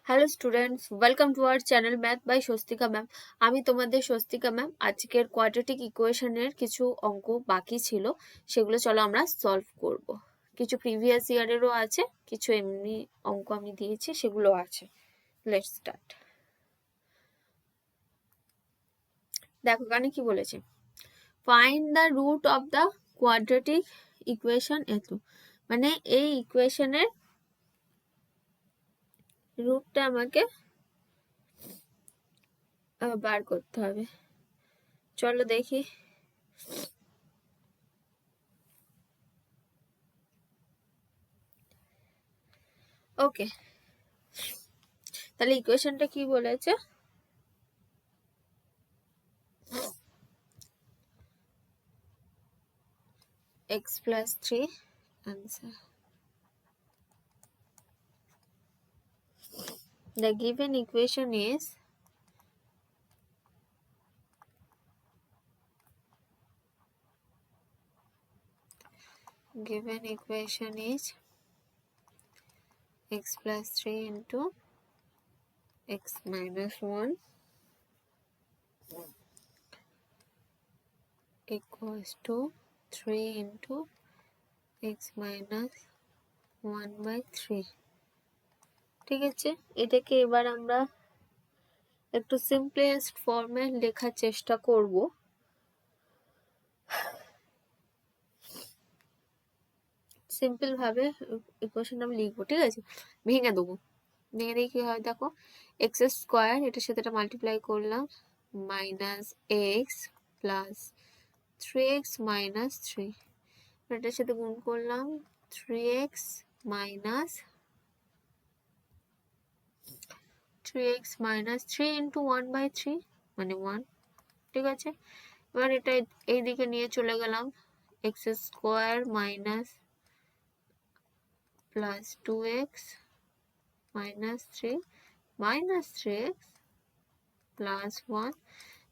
Hello students, welcome to our channel math by Swastika ma'am. আমি তোমাদের Swastika ma'am. আজকের quadratic ইকুয়েশনের কিছু অঙ্ক বাকি ছিল, সেগুলো চলো আমরা সলভ করব। কিছু প্রিভিয়াস ইয়ারেরও আছে, কিছু এমনি অঙ্ক আমি দিয়েছি সেগুলো আছে। Let's start. দেখো এখানে কি বলেছে, find the root of the quadratic equation এত, মানে এই ইকুয়েশনের রুটটা আমাকে বার করতে হবে। চলো দেখি। ওকে, তাহলে ইকুয়েশনটা কি বলেছে, x plus 3 answer. The given equation is x plus 3 into x minus 1 equals to 3 into x minus 1 by 3. ঠিক আছে, এটাকে এবার আমরা একটু সিম্পলেস্ট ফর্মে লেখার চেষ্টা করব। সিম্পল ভাবে ইকুয়েশন আমি লিখবো, ঠিক আছে, ভেঙে দেবো। ভেঙে দিয়ে কি হয় দেখো, এক্স স্কোয়ার এটার সাথে এটা মাল্টিপ্লাই করলাম, minus x plus 3x minus 3, এটার সাথে গুণ করলাম 3x minus 3 into 1 by 3 মানে 1। ঠিক আছে, এবার এটা এই দিকে নিয়ে চলে গেলাম, x square minus plus 2x minus 3 minus 3x plus 1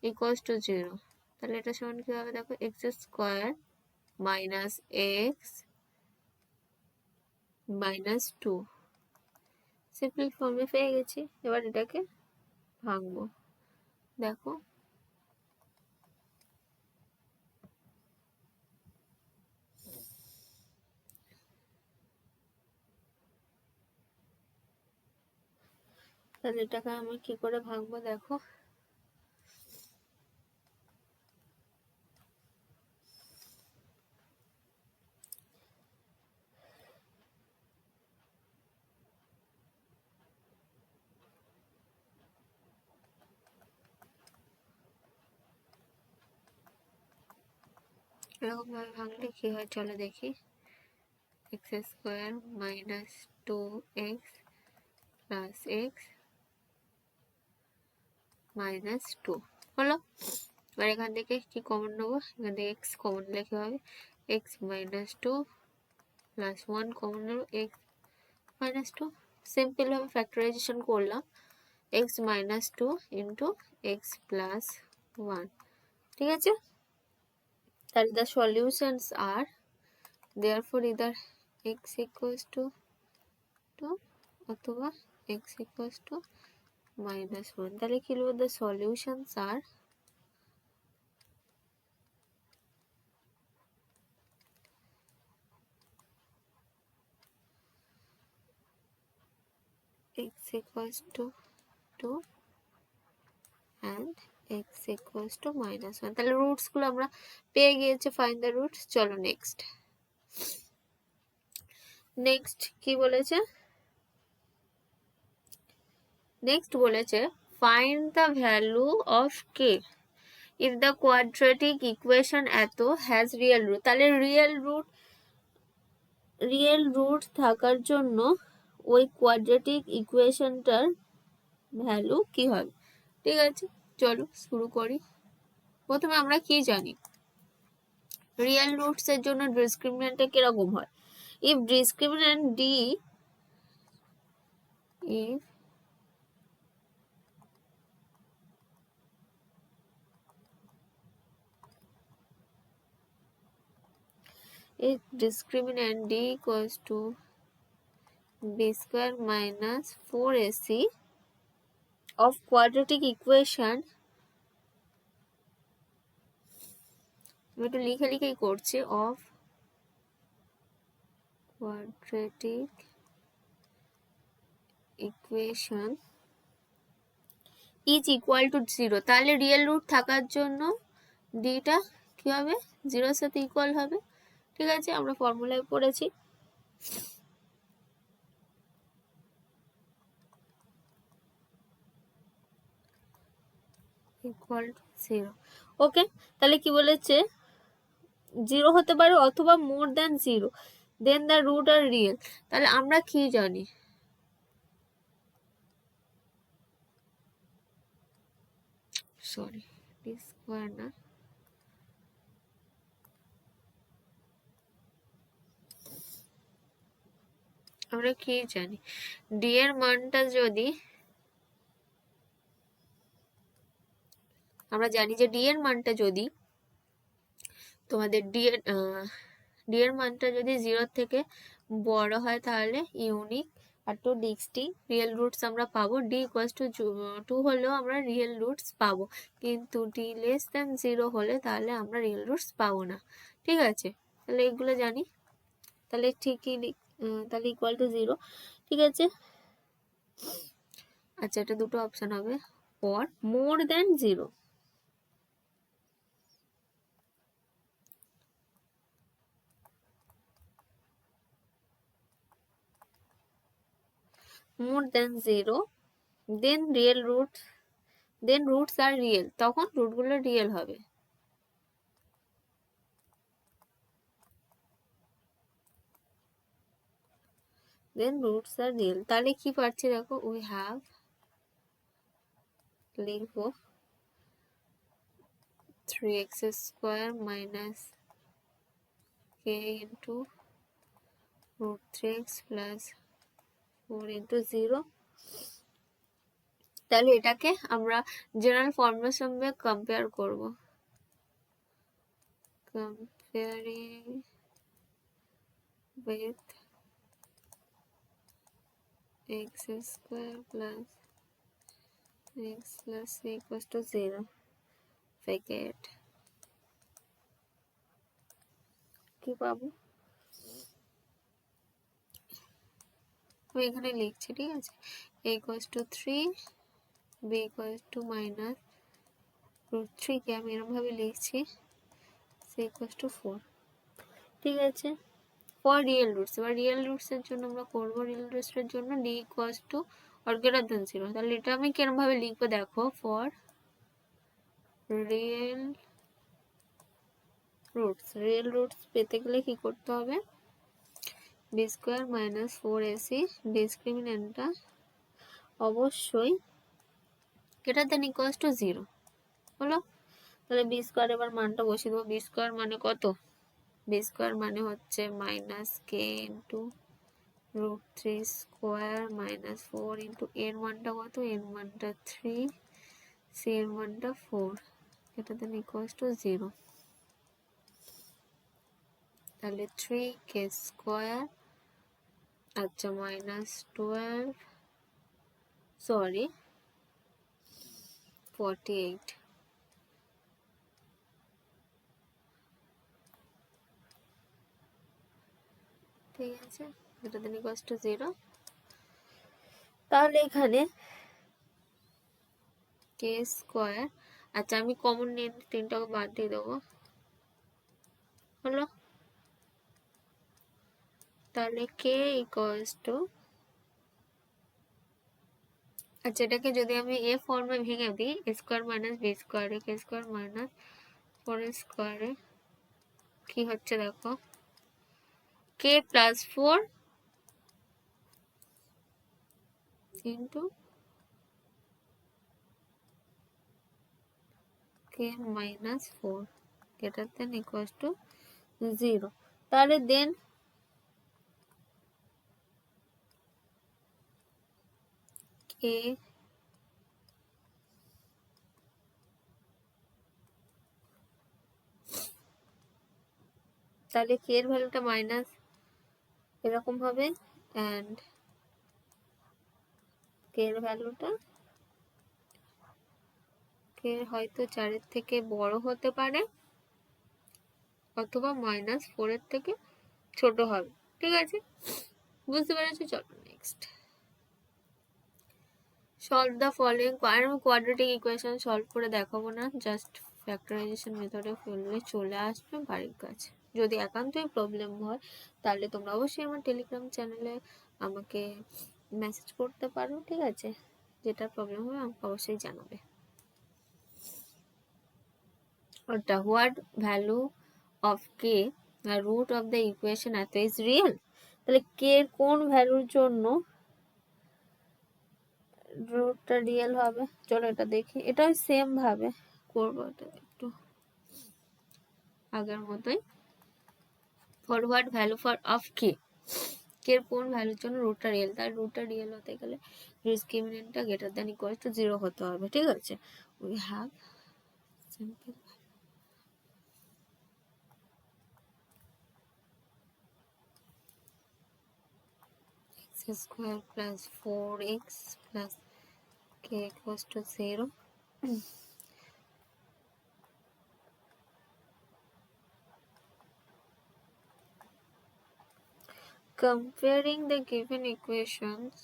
equals to 0। তাহলে এটা সমান কি হবে দেখো, x square minus x minus 2, simple ফর্মে পেয়ে গেছি। এবার এটাকে ভাঙবো, দেখো তাহলে এটাকে আমি কি করে ভাঙবো দেখো, এরকম ভাবে ভাঙলে কি হয় চলো দেখি, x square minus 2x plus x minus 2 হলো। এবার এখান থেকে কি কমন নেবো, এখান থেকে এক্স কমন নিলে কি হবে, এক্স মাইনাস 2 প্লাস 1 কমন নেবো, এক্স মাইনাস 2। সিম্পল ভাবে ফ্যাক্টরাইজেশন করলাম, x minus 2 into x plus 1। ঠিক আছে, তাহলে the solutions are therefore either x equals to 2 অথবা x equals to minus 1। তাহলে কি লিখব, the solutions are x equals to 2 and x equals to minus 1। তাহলে রুটস গুলো আমরা পেয়ে গিয়েছি, ফাইন্ড দ্য রুটস। চলো নেক্সট কি বলেছে, নেক্সট বলেছে find the value of K if the quadratic equation এত has real root। তাহলে রিয়েল রুট থাকার জন্য ওই কোয়াড্রেটিক ইকুয়েশনটার ভ্যালু কি হবে। ঠিক আছে, চলো শুরু করি। প্রথমে আমরা কি জানি, রিয়েল রুটস এর জন্য ডিসক্রিমিন্যান্টটা কিরকম হয়, if discriminant d if discriminant d equals to b square minus 4ac of quadratic equation, আমি একটু লিখে লিখেই করছি, of quadratic equation is equal to 0, তাহলে রিয়েল রুট থাকার জন্য ডিটা কি হবে, 0-এর সাথে ইকুয়াল হবে। ঠিক আছে, আমরা ফর্মুলায় পড়েছি। Equal to 0। ওকে, তাহলে কি বলেছে, 0 হতে পারে অথবা more than 0, then the root are real. তাহলে আমরা কি জানি, সরি স্কোয়ার না, আমরা কি জানি, ডি এর মানটা যদি, আমরা জানি যে ডি এর মানটা যদি তোমাদের ডি এর মানটা যদি 0 থেকে বড় হয় তাহলে ইউনিক আর টু ডিস্টিংক্ট রিয়েল রুটস আমরা পাবো। ডি ইকুয়ালস টু 2 হলেও আমরা রিয়েল রুটস পাবো, কিন্তু ডি লেস দ্যান 0 হলে তাহলে আমরা রিয়েল রুটস পাবো না। ঠিক আছে, তাহলে এগুলো জানি, তাহলে ঠিকই, তাহলে ইকুয়াল টু 0। ঠিক আছে, আচ্ছা এটা দুটো অপশন হবে, for more than 0, more than 0, then real roots, then roots are real, তখন রুটগুলো রিয়েল হবে। then roots are real, তাহলে কি পাচ্ছি দেখো, we have, লিখবো 3x square minus k into root 3x plus 4 into 0। তাহলে এটাকে আমরা জেনারেল ফর্মের সঙ্গে কম্পেয়ার করব, comparing with x square plus x plus c equals to 0, bracket কি পাবো, আমি এখানে লিখছি। ঠিক আছে, a equals to 3, b equals to minus root 3 কে আমি এরকম ভাবে লিখছি, c equals to 4। ঠিক আছে, ফর রিয়েল রুটস, এবার রিয়েল রুটস এর জন্য আমরা করব, রিয়েল রুটস এর জন্য d equals to or greater than 0। তাহলে এটা আমি কিরকম ভাবে লিখবো দেখো, for real roots, real roots পেতে গেলে কি করতে হবে, b স্কয়ার মাইনাস 4ac, ডিসক্রিমিন্যান্টটা অবশ্যই greater than equals to 0 হলো। তাহলে b স্কয়ার, এবার মানটা বসিয়ে দেবো, b স্কয়ার মানে কত, b স্কয়ার মানে হচ্ছে minus k into root 3 square minus 4 into এর মানটা কত, এর মানটা 3, সি এর মানটা 4, এটা দেন ইকুয়ালস টু 0। তাহলে 3k স্কোয়ার, আচ্ছা মাইনাস 12, সরি 48, ঠিক আছে, এটা দেন ইকুয়ালস টু 0। তাহলে এখানে কে স্কোয়ার, আচ্ছা আমি কমন নিয়ে 3টাকে বাদ দিয়ে দেবো, হলো। তাহলে কে ইকুয়ালস টু, আচ্ছা এটাকে যদি আমি এ ফর্মে ভেঙে দিই, এ স্কোয়ার মাইনাস বি স্কোয়ারে, কে স্কোয়ার মাইনাস 4 স্কোয়ারে কি হচ্ছে দেখো, k plus 4 into k minus 4 greater than equals to 0। তাহলে দেন কে তাহলে কে এর ভ্যালুটা মাইনাস এরকম হবে, অ্যান্ড কে এর ভ্যালুটা হয়তো 4-এর থেকে বড় হতে পারে অথবা -4-এর থেকে ছোট হবে। ঠিক আছে, বুঝতে পেরেছো? চলো নেক্সট। Solve the following. আমি কোয়াড্রেটিক ইকুয়েশন সলভ করে দেখাবো না, জাস্ট ফ্যাক্টরাইজেশন মেথডে ফেললে চলে আসবে বাড়ির কাছে। যদি একান্তই প্রবলেম হয় তাহলে তোমরা অবশ্যই আমার টেলিগ্রাম চ্যানেলে আমাকে মেসেজ করতে পারো। ঠিক আছে, যেটা প্রবলেম হবে আমাকে অবশ্যই জানাবে। ওটা what value of K root of the equation এত ইজ রিয়েল। তাহলে কে এর কোন ভ্যালুর জন্য রুটটা রিয়েল হবে? চলো এটা দেখি। এটাও সেম ভাবে করবো, এটা একটু আগের মতোই। For what value for of k, k এর কোন ভ্যালুর জন্য রুটটা রিয়েল। তার রুটটা রিয়েল হতে গেলে ডিসক্রিমিনেন্টটা গ্রেটার দ্যান ইকুয়াল টু 0 হতে হবে। ঠিক আছে, we have simple x square plus 4x plus k equals to 0. Comparing the given equations,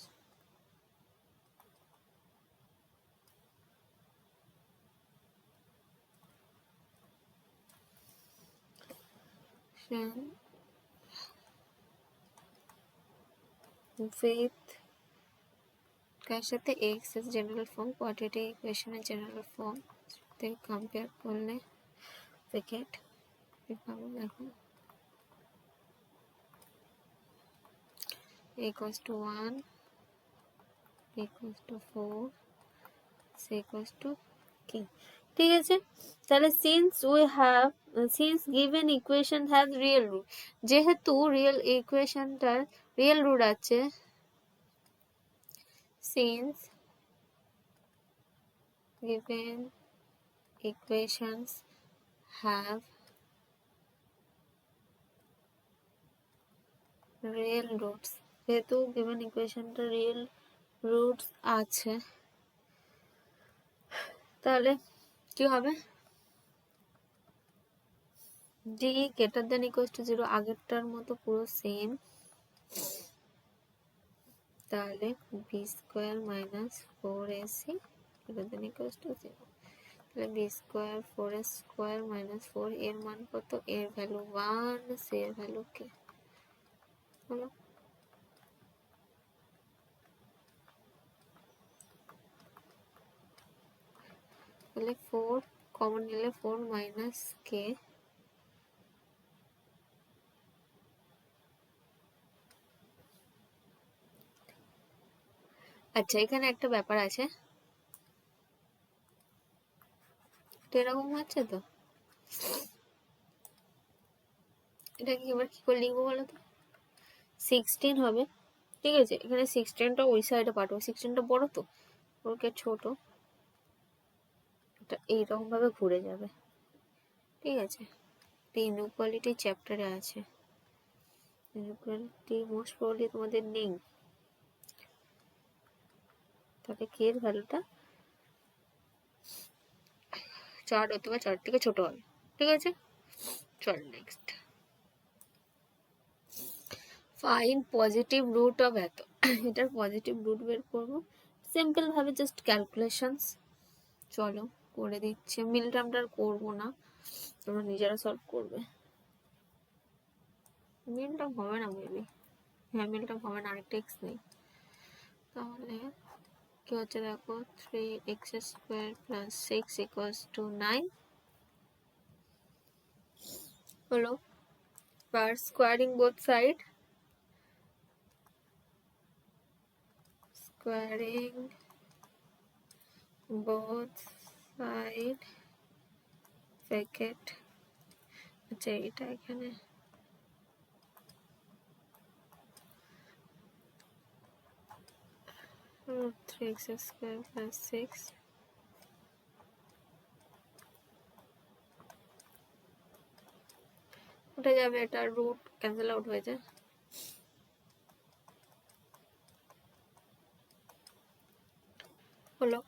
with কার সাথে x এর জেনারেল ফর্ম, কোয়াড্রেটিক ইকুয়েশনের জেনারেল ফর্ম তে কম্পেয়ার করলে ব্র্যাকেট পাবো। দেখো a equals to 1, b equals to 4, c equals to k. ঠিক আছে, তাহলে since given equation has real root, যেহেতু রিয়েল ইকুয়েশনটার রিয়েল রুট আছে, since given equations have real roots, যেহেতু given equationটা রিয়েল রুটস আছে, তাহলে কি হবে? d greater than equals to 0, আগেরটার মতো পুরো সেম। তাহলে b square minus 4ac greater than equals to 0। তাহলে b square 4s square minus 4, এর মান কত? এর ভ্যালু 1, c এর ভ্যালু k হলো। তাহলে 4 কমন নিলে 4 মাইনাস k, আচ্ছা এখানে একটা ব্যাপার আছে, এরকম হচ্ছে তো, এটা কি এবার কি করে লিখবো বলো তো? 16 হবে। ঠিক আছে, এখানে 16টা ওই সাইডে পাঠাবো, 16টা বড় তো, ওকে ছোট, এটা এইরকম ভাবে ঘুরে যাবে। ঠিক আছে, ইনইকুয়ালিটি চ্যাপ্টারে আছে, ইনইকুয়ালিটি মোস্ট প্রবাবলি তোমাদের নেই, তাহলে কে এর ভ্যালুটা 4 অথবা 4 থেকে ছোট হবে। ঠিক আছে, চল next. Find positive root of এত, এটার পজিটিভ রুট বের করবো সিম্পল ভাবে, জাস্ট ক্যালকুলেশনস। চলো করে দিচ্ছি, মিল টার্মটা আর করবো না, তোমরা নিজেরা সলভ করবে। মিল টার্ম হবে না মেবি, হ্যাঁ মিল টার্ম হবে না, আরেকটা এক্স নেই। তাহলে কি হচ্ছে দেখো, 3x square plus 6 equals to 9 হলো। আর squaring both side, squaring both side bracket, আচ্ছা এটা এখানে 3x square plus 6 উঠে যাবে, এটা রুট ক্যান্সেল আউট হয়ে যায়। হলো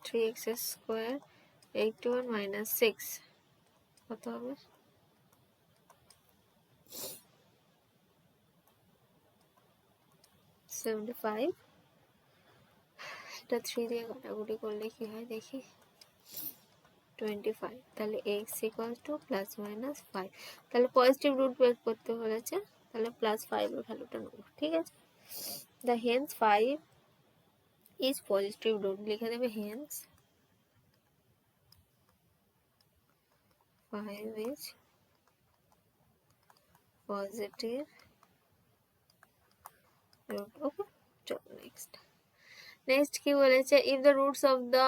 3x স্কোয়ার 81 মাইনাস 6 কত হবে? 75। এটা 3 দিয়ে কাটাকুটি করলে কি হয় দেখি, 25। তাহলে x equal to plus minus 5। তাহলে পজিটিভ রুট বের করতে বলেছে, তাহলে প্লাস 5 এর ভ্যালুটা নেব। ঠিক আছে, the hence 5 is positive root, লিখে দেবে hence 5 is positive root. Okay, চলো next কি বলেছে, if the roots of the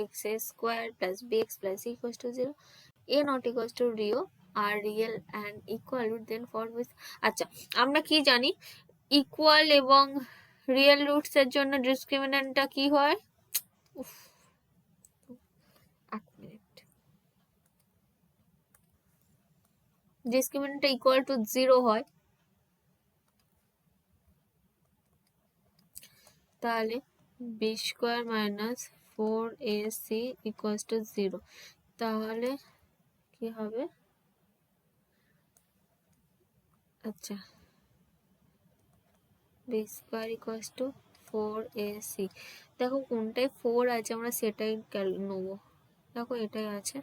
ax square plus bx plus c equals to 0, a not equals to real are real and equal root, then for which, আচ্ছা আমরা কি জানি equal এবং real roots এর জন্য ডিসক্রিমিন্যান্টটা কি হয়? এক মিনিট, ডিসক্রিমিন্যান্টটা ইকুয়াল টু 0 হয়, তাহলে B square minus 4ac equals to 0। তাহলে কি হবে, আচ্ছা B square equals two 4ac, দেখো কোনটায় 4 আছে আমরা সেটাই নেবো, দেখো এটাই আছে,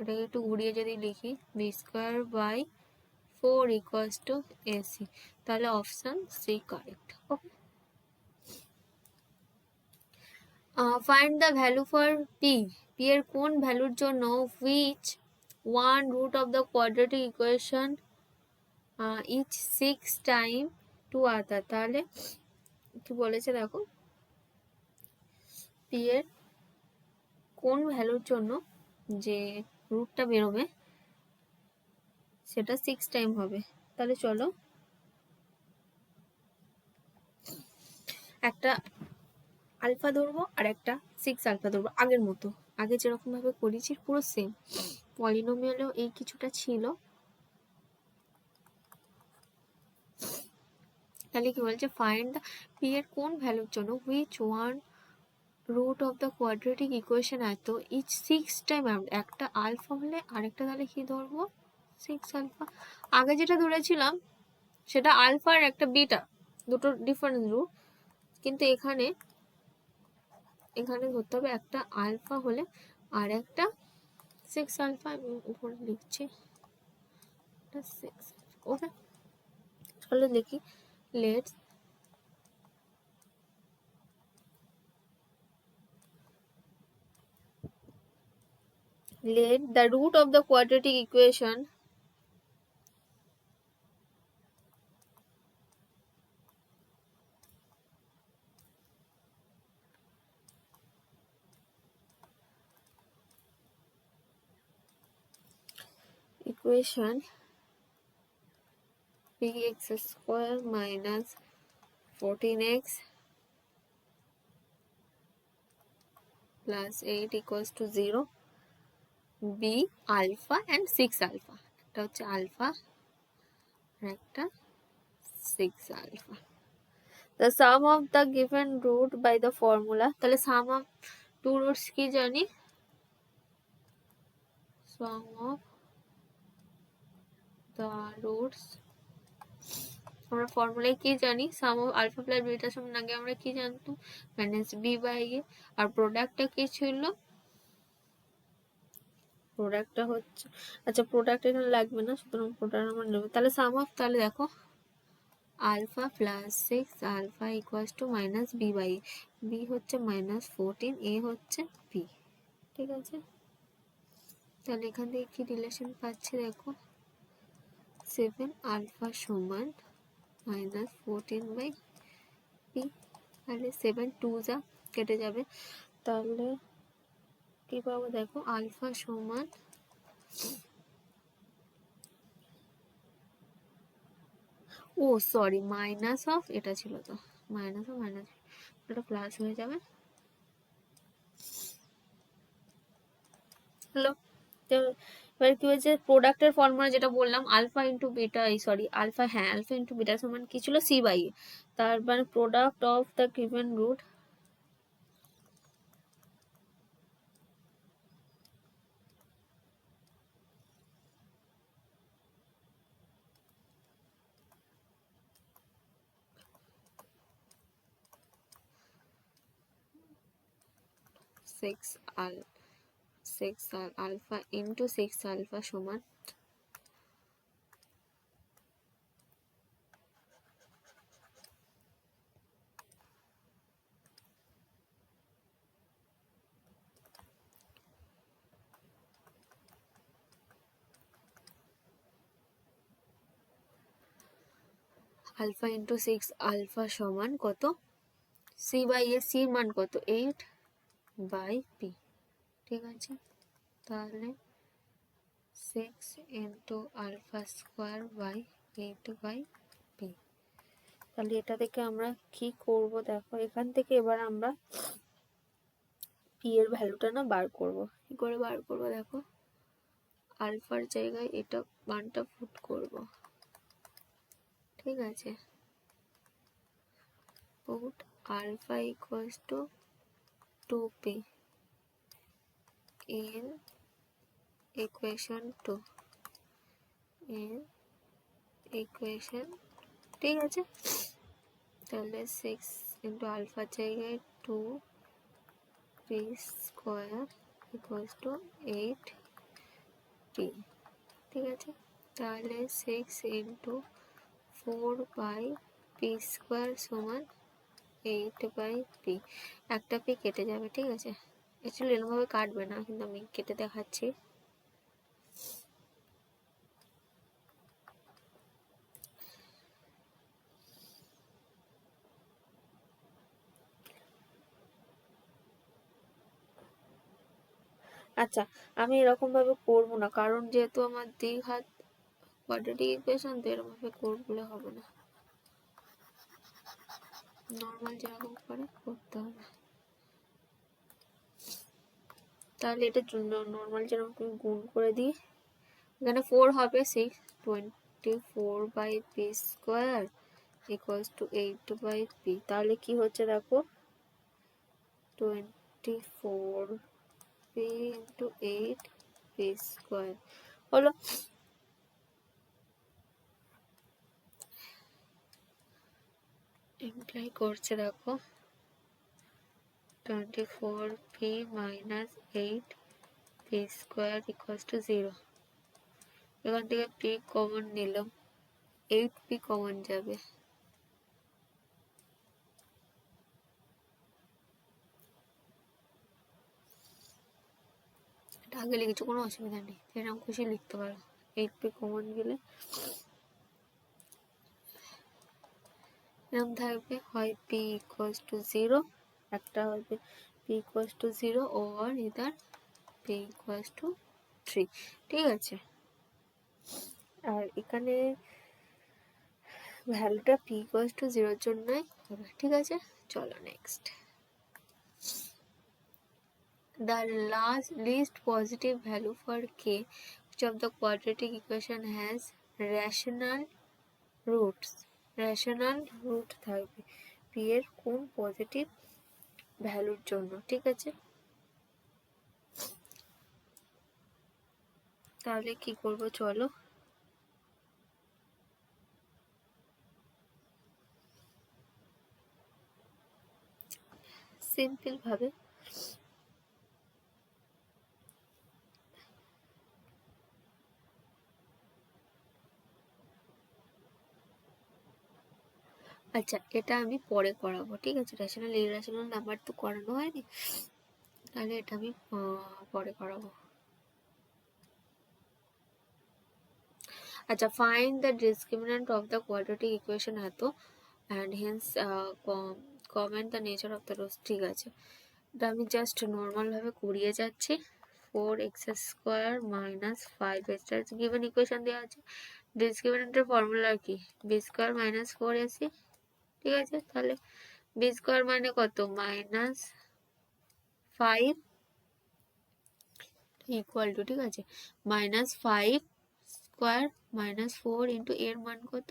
এটাকে একটু ঘুরিয়ে যদি লিখি B square by 4 equals to ac, তাহলে option C correct. Okay, find the value for P, P এর কোন ভ্যালুর জন্য which one root of the quadratic equation each 6 time to other. তাহলে কি বলেছে দেখো, পি এর কোন ভ্যালুর জন্য যে রুটটা বেরোবে সেটা 6 টাইম হবে। তাহলে চলো একটা আলফা ধরবো আর একটা 6 আলফা ধরবো, আগের মতো, আগে যেরকম ভাবে করেছি পুরো সেম। পলিনোমিয়ালেও এই কিছুটা ছিল, তাহলে কি বলছে, ফাইন্ড দ্য পি এর কোন ভ্যালুর জন্য which one root of the quadratic equation এত ইচ 6 টাইম, একটা আলফা হলে আরেকটা তাহলে কি ধরবো 6 আলফা। আগে যেটা ধরেছিলাম সেটা আলফা আর একটা বিটা, দুটো ডিফারেন্ট রুট, কিন্তু এখানে ধরতে হবে একটা আলফা হলে আর একটা 6 আলফা, উপরে লিখছি 6। ওকে, চলো দেখি, let's let the root of the quadratic equation px square minus 14x plus 8 equals to 0, be alpha and 6 alpha, এটা হচ্ছে আলফা আর একটা 6 alpha, the sum of the given root by the formula। তাহলে sum of two roots কি জানি, sum of the roots আমরা ফর্মুলায় কি জানি, সাম of alpha plus beta সমান আগে আমরা কি জানতাম মাইনাস বি বাই এ, আর প্রোডাক্টটা কি ছিল, প্রোডাক্টটা হচ্ছে, আচ্ছা প্রোডাক্ট এখানে লাগবে না, সুতরাং প্রোডাক্ট আমরা নেব। তাহলে সাম অফ, তাহলে দেখো alpha plus 6 alpha equals to minus B by A, B হচ্ছে মাইনাস 14, এ হচ্ছে বি। ঠিক আছে, তাহলে এখান থেকে কি রিলেশন পাচ্ছি দেখো, 7 আলফা সমান মাইনাস 14 বাই পি, তাহলে 7 2 যা কেটে যাবে, তাহলে কি পাবো দেখো আলফা সমান ও সরি মাইনাস অফ, এটা ছিল তো মাইনাস অফ মাইনাস, এটা প্লাস হয়ে যাবে। হলো, তো এবার কি হয়েছে, প্রোডাক্টের ফর্মুলা যেটা বললাম আলফা ইন্টু বিটা, এই সরি আলফা, হ্যাঁ আলফা ইন্টু বিটা সমান কি ছিল সি বাই এ, তার মানে product of the given root 6 alpha into 6 alpha সমান আলফা ইন্টু 6 আলফা সমান কত, সি বাই এ, সি মান কত 8 বাই পি। ঠিক আছে, তাহলে 6 into alpha square by 8 by P. তাহলে এটা থেকে আমরা কি করব দেখো, এখান থেকে এবার আমরা পি এর ভ্যালুটা না বার করব। কি করে বার করব দেখো, আলফার জায়গায় এটা মানটা পুট করব। ঠিক আছে, put alpha equals to 2p in equation 2 in equation। ঠিক আছে, তাহলে 6 ইন্টু আলফার জায়গায় 2p square equals two 8p। ঠিক আছে, তাহলে 6 ইন্টু 4 বাই পি স্কোয়ার সমান 8 বাই পি। একটা পি কেটে যাবে। ঠিক আছে, অ্যাকচুয়ালি এরকমভাবে কাটবে না, কিন্তু আমি কেটে দেখাচ্ছি। আচ্ছা, আমি এরকম ভাবে করবো না, কারণ যেহেতু আমার দ্বিঘাত কোয়াড্রেটিক ইকুয়েশন, তো এরকম ভাবে করলে হবে না, নর্মাল যেরকম করে করতে হবে। তাহলে এটার জন্য নর্মাল যেরকম গুণ করে দিই, এখানে 4 হবে 6, 24 by P square equals to 8 by P. তাহলে কি হচ্ছে দেখো, 24 পি ইন্টু 8 পি স্কোয়ার হলো। ইমপ্লাই করছে দেখো 24p minus 8p square equals to 0। এখান থেকে p কমন নিলাম, 8p কমন যাবে। এটা আগে লিখেছি, কোনো অসুবিধা নেই, এরকম খুশি লিখতে পারো। 8p কমন গেলে এরকম থাকবে, হয় p equals to 0, একটা হবে p equals to 0 or either p equals to 3। ঠিক আছে, আর এখানে ভ্যালুটা p equals to 0 এর জন্যই হবে। ঠিক আছে, চলো next. The least positive value for k which of the quadratic equation has rational roots। rational root থাকবে p এর কোন পজিটিভ ভ্যালুর জন্য। ঠিক আছে, তাহলে কি করব চলো, সিম্পল ভাবে আচ্ছা, এটা আমি পরে করাবো। ঠিক আছে, রেশনাল ইরেশনাল নাম্বার তো করানো হয়নি, তাহলে এটা আমি পরে করাবো। আচ্ছা, find the discriminant of the quadratic equation এত and hence comment the nature of the roots. ঠিক আছে, এটা আমি জাস্ট নর্মাল ভাবে করিয়ে যাচ্ছি। 4x square minus 5x given equation দেওয়া আছে। ডিসক্রিমিন্যান্টের ফর্মুলা কি, বি স্কোয়ার মাইনাস 4ac। ঠিক আছে, তাহলে বি স্কোয়ার মানে কত, মাইনাস 5 ইকুয়াল টু, ঠিক আছে, মাইনাস 5 স্কোয়ার মাইনাস 4 ইন্টু এর মান কত,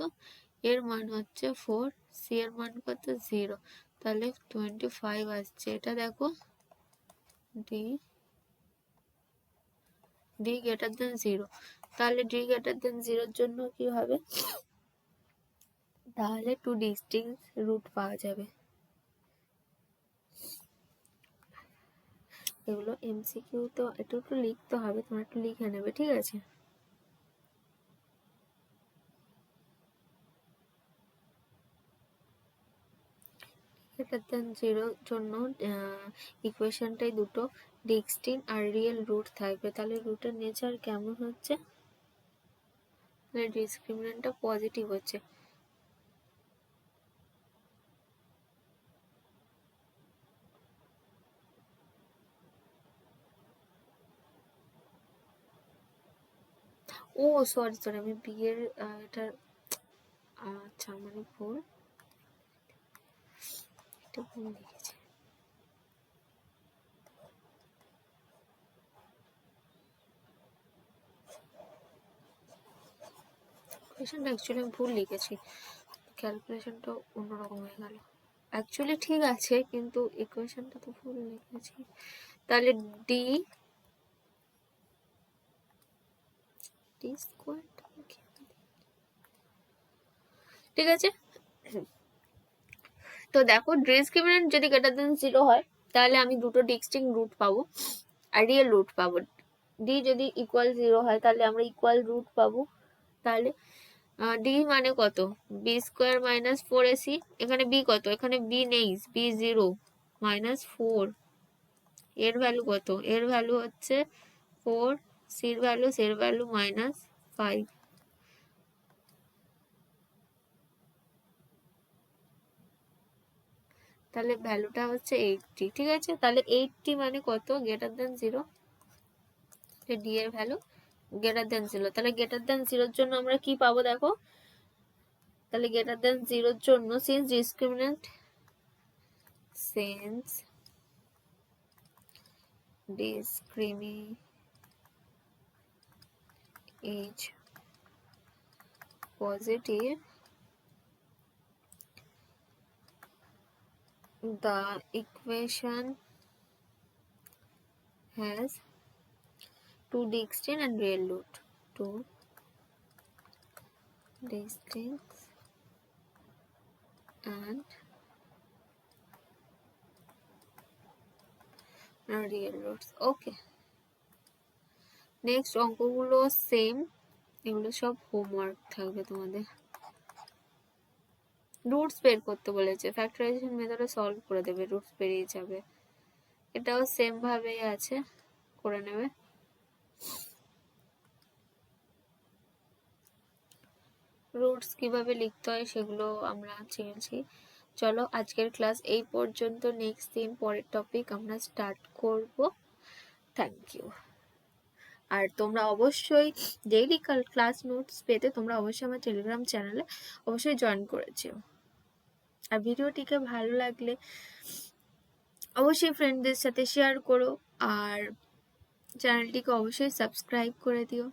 এর মান হচ্ছে 4, সি এর মান কত 0, তাহলে 25 আসছে। এটা দেখো ডি গ্রেটার দেন 0, তাহলে ডি গ্রেটার দেন 0 জন্য কি হবে, তাহলে 2 ডিস্টিংক্ট রুট পাওয়া যাবে। এগুলো এমসিকিউ, তো একটু লিখতে হবে, তোমরা একটু লিখে নেবে, ঠিক আছে? গ্রেটার দেন জিরোর জন্য ইকুয়েশনটাই দুটো ডিস্টিংক্ট আর রিয়েল রুট থাকবে, তাহলে রুটের নেচার কেমন হচ্ছে? তাহলে ডিসক্রিমিনেন্টটা পজিটিভ হচ্ছে। ও সরি সরি, আমি বি এর এটার আচ্ছা মানে ভুল, এটা ভুল লিখেছি। ইকুয়েশনটা অ্যাকচুয়ালি আমি ভুল লিখেছি, ক্যালকুলেশনটা অন্যরকম হয়ে গেল। অ্যাকচুয়ালি ঠিক আছে কিন্তু ইকুয়েশনটা তো ভুল লিখেছি। তাহলে ডি ডি স্কোয়ার, ঠিক আছে। তো দেখো ডিসক্রিমিনেন্ট যদি গ্রেটার দেন 0 হয় তাহলে আমি দুটো ডিস্টিংক্ট রুট পাবো আর রিয়েল রুট পাবো। ডি যদি ইকুয়াল 0 হয় তাহলে আমরা ইকুয়াল রুট পাবো। তাহলে ডি মানে কত? B square minus 4ac। এখানে বি কত? এখানে বি নেই, বি 0 মাইনাস 4। এর ভ্যালু কত? এর ভ্যালু হচ্ছে 4, সির ভ্যালু মাইনাস 5। তাহলে ভ্যালুটা হচ্ছে 80, ঠিক আছে। তাহলে 80 মানে কত? Greater than 0। ডি এর ভ্যালু গ্রেটার দেন 0। তাহলে গ্রেটার দেন 0 জন্য আমরা কি পাবো দেখো? তাহলে গ্রেটার দেন 0 জন্য since discriminant is positive, the equation has two distinct and real root. Two distinct and real roots. Okay. Next অঙ্কগুলো সেম, এগুলো সব হোমওয়ার্ক থাকবে তোমাদের। রুটস বের করতে বলেছে, ফ্যাক্টরাইজেশন মেথডে সলভ করে দেবে, রুটস বেরিয়ে যাবে। এটাও সেম ভাবেই আছে, করে নেবে। রুটস কিভাবে লিখতে হয় সেগুলো আমরা শিখেছি। চলো আজকের ক্লাস এই পর্যন্ত, নেক্সট দিন পরের টপিক আমরা স্টার্ট করব। Thank you. আর তোমরা অবশ্যই ডেইলি ক্লাস নোটস পেতে তোমরা অবশ্যই আমার টেলিগ্রাম চ্যানেলে অবশ্যই জয়েন করেছো। আর ভিডিওটিকে ভালো লাগলে অবশ্যই ফ্রেন্ডদের সাথে শেয়ার করো আর চ্যানেলটিকে অবশ্যই সাবস্ক্রাইব করে দিও।